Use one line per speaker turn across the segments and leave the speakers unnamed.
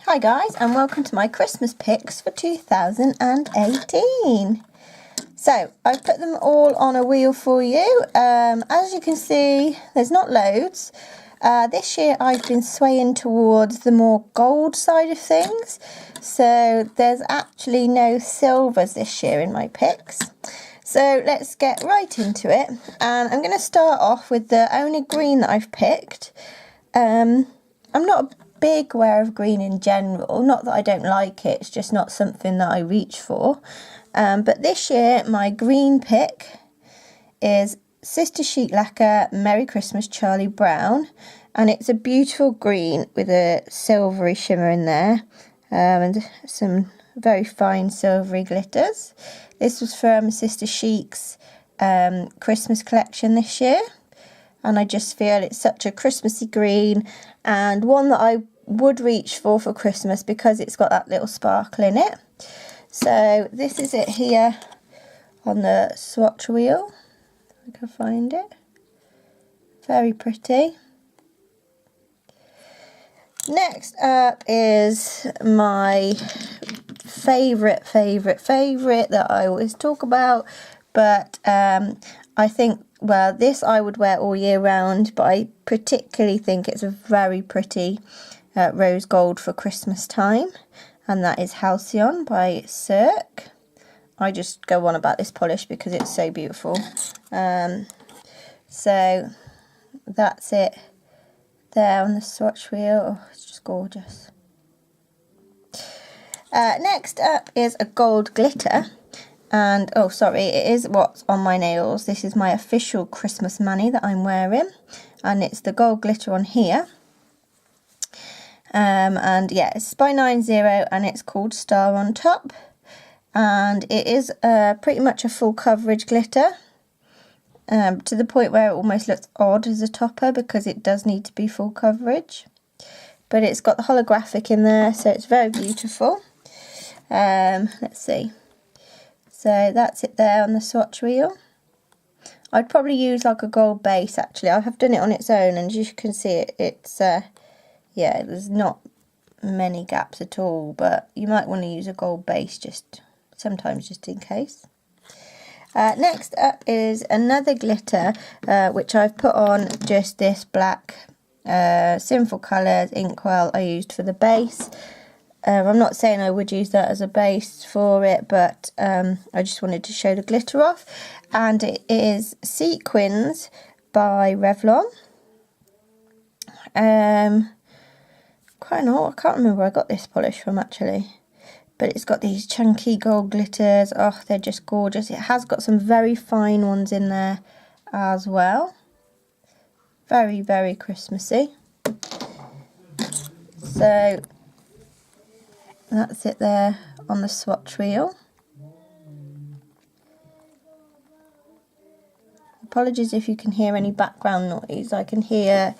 Hi guys, and welcome to my Christmas picks for 2018. So I've put them all on a wheel for you. As you can see, there's not loads. This year I've been swaying towards the more gold side of things. So there's actually no silvers this year in my picks. So let's get right into it. And I'm going to start off with the only green that I've picked. I'm not a big wearer of green in general, not that I don't like it, it's just not something that I reach for. But this year my green pick is Sister Chic Lacquer Merry Christmas Charlie Brown, and it's a beautiful green with a silvery shimmer in there, and some very fine silvery glitters. This was from Sister Chic's Christmas collection this year, and I just feel it's such a Christmassy green and one that I would reach for Christmas because it's got that little sparkle in it. So this is it here on the swatch wheel, if I can find it. Very pretty. Next up is my favourite that I always talk about, but I think, well, this I would wear all year round, but I particularly think it's a very pretty rose gold for Christmas time, and that is Halcyon by Cirque. I just go on about this polish because it's so beautiful. So that's it there on the swatch wheel. Oh, it's just gorgeous. Next up is a gold glitter. And, oh sorry, it is what's on my nails. This is my official Christmas mani that I'm wearing, and it's the gold glitter on here. And yeah, it's by 90 and it's called Star on Top, and it is pretty much a full coverage glitter, to the point where it almost looks odd as a topper because it does need to be full coverage, but it's got the holographic in there, so it's very beautiful. Let's see. So that's it there on the swatch wheel. I'd probably use like a gold base actually. I have done it on its own, and as you can see it's yeah, there's not many gaps at all, but you might want to use a gold base just sometimes just in case. Next up is another glitter which I've put on just this black Sinful Colours Inkwell I used for the base. I'm not saying I would use that as a base for it, but I just wanted to show the glitter off. And it is Sequins by Revlon. Quite an old, I can't remember where I got this polish from actually. But it's got these chunky gold glitters. Oh, they're just gorgeous. It has got some very fine ones in there as well. Very, very Christmassy. So that's it there on the swatch wheel. Apologies if you can hear any background noise. I can hear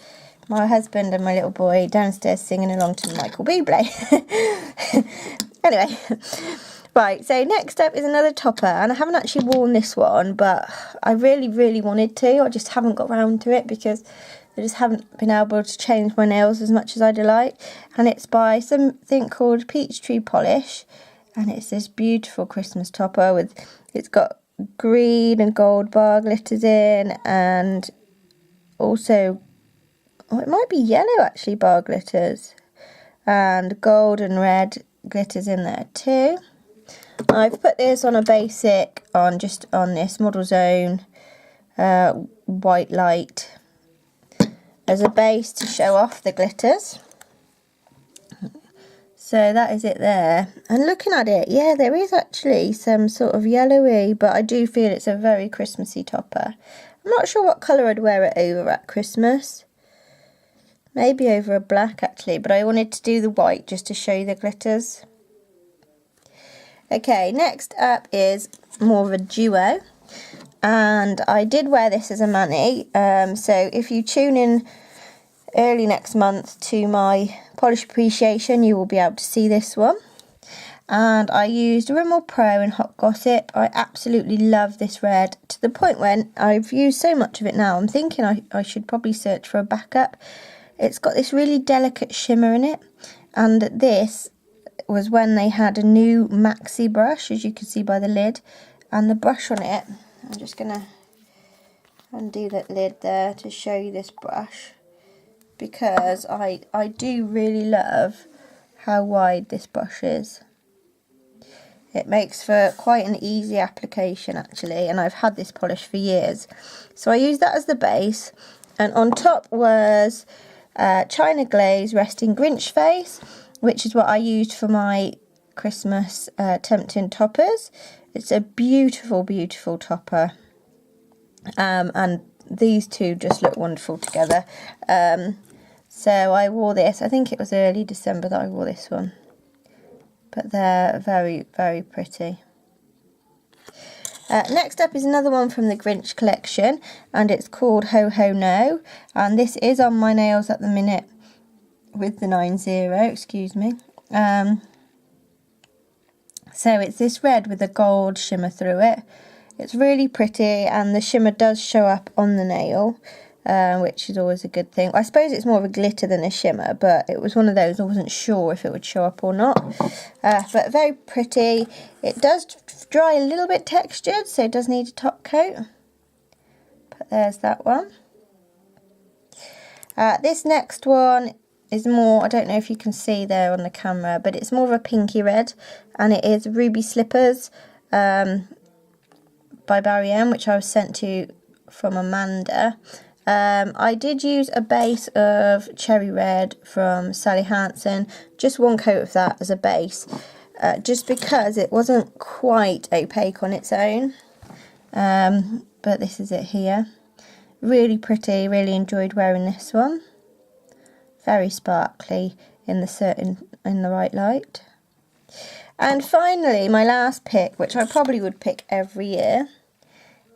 my husband and my little boy downstairs singing along to Michael Bublé. Anyway, right, so next up is another topper, and I haven't actually worn this one, but I really wanted to. I just haven't got round to it because I just haven't been able to change my nails as much as I'd like. And it's by something called Peachtree Polish, and it's this beautiful Christmas topper with, it's got green and gold bar glitters in, and also, oh, it might be yellow actually, bar glitters, and gold and red glitters in there too. I've put this on a basic, on this Model Zone white light as a base to show off the glitters. So that is it there. And looking at it, yeah, there is actually some sort of yellowy, but I do feel it's a very Christmassy topper. I'm not sure what colour I'd wear it over at Christmas. Maybe over a black actually, but I wanted to do the white just to show you the glitters. Okay, next up is more of a duo, and I did wear this as a mani, so if you tune in early next month to my polish appreciation, you will be able to see this one. And I used Rimmel Pro in Hot Gossip. I absolutely love this red, to the point when I've used so much of it now, I'm thinking I should probably search for a backup. It's got this really delicate shimmer in it, and this was when they had a new maxi brush, as you can see by the lid, and the brush on it. I'm just going to undo that lid there to show you this brush, because I do really love how wide this brush is. It makes for quite an easy application actually, and I've had this polish for years. So I used that as the base, and on top was China Glaze Resting Grinch Face, which is what I used for my Christmas Tempting toppers. It's a beautiful, beautiful topper, and these two just look wonderful together. So I wore this, I think it was early December that I wore this one. But they're very, very pretty. Next up is another one from the Grinch collection, and it's called Ho Ho No, and this is on my nails at the minute with the 9-0, excuse me. So it's this red with a gold shimmer through it. It's really pretty, and the shimmer does show up on the nail, which is always a good thing. I suppose it's more of a glitter than a shimmer, but it was one of those I wasn't sure if it would show up or not. But very pretty. It does dry a little bit textured, so it does need a top coat. But there's that one. This next one is more, I don't know if you can see there on the camera, but it's more of a pinky red, and it is Ruby Slippers by Barry M, which I was sent to from Amanda. I did use a base of Cherry Red from Sally Hansen, just one coat of that as a base, just because it wasn't quite opaque on its own, but this is it here. Really pretty, really enjoyed wearing this one. Very sparkly in the right light. And finally, my last pick, which I probably would pick every year,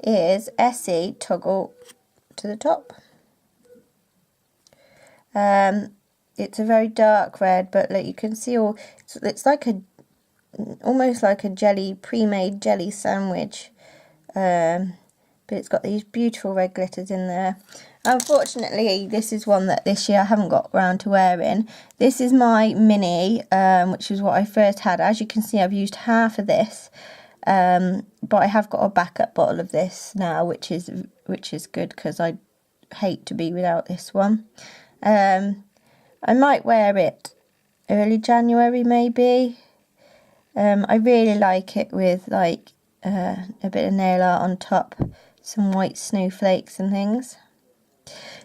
is Essie Toggle to the Top. It's a very dark red, but like you can see, it's like almost like a jelly, pre-made jelly sandwich, but it's got these beautiful red glitters in there. Unfortunately, this is one that this year I haven't got around to wearing. This is my mini, which is what I first had. As you can see, I've used half of this. But I have got a backup bottle of this now, which is good, because I hate to be without this one. I might wear it early January maybe. I really like it with like a bit of nail art on top, some white snowflakes and things.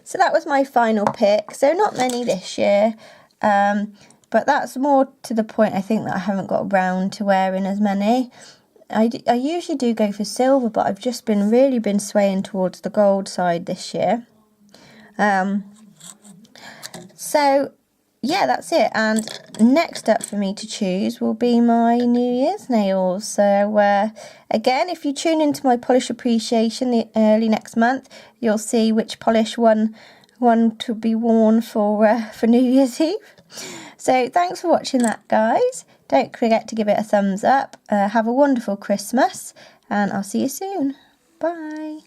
So that was my final pick. So not many this year, but that's more to the point, I think, that I haven't got around to wearing as many. I usually do go for silver, but I've just really been swaying towards the gold side this year. So yeah, that's it. And next up for me to choose will be my New Year's nails. So again, if you tune into my polish appreciation early next month, you'll see which polish one to be worn for New Year's Eve. So thanks for watching that, guys. Don't forget to give it a thumbs up. Have a wonderful Christmas, and I'll see you soon. Bye.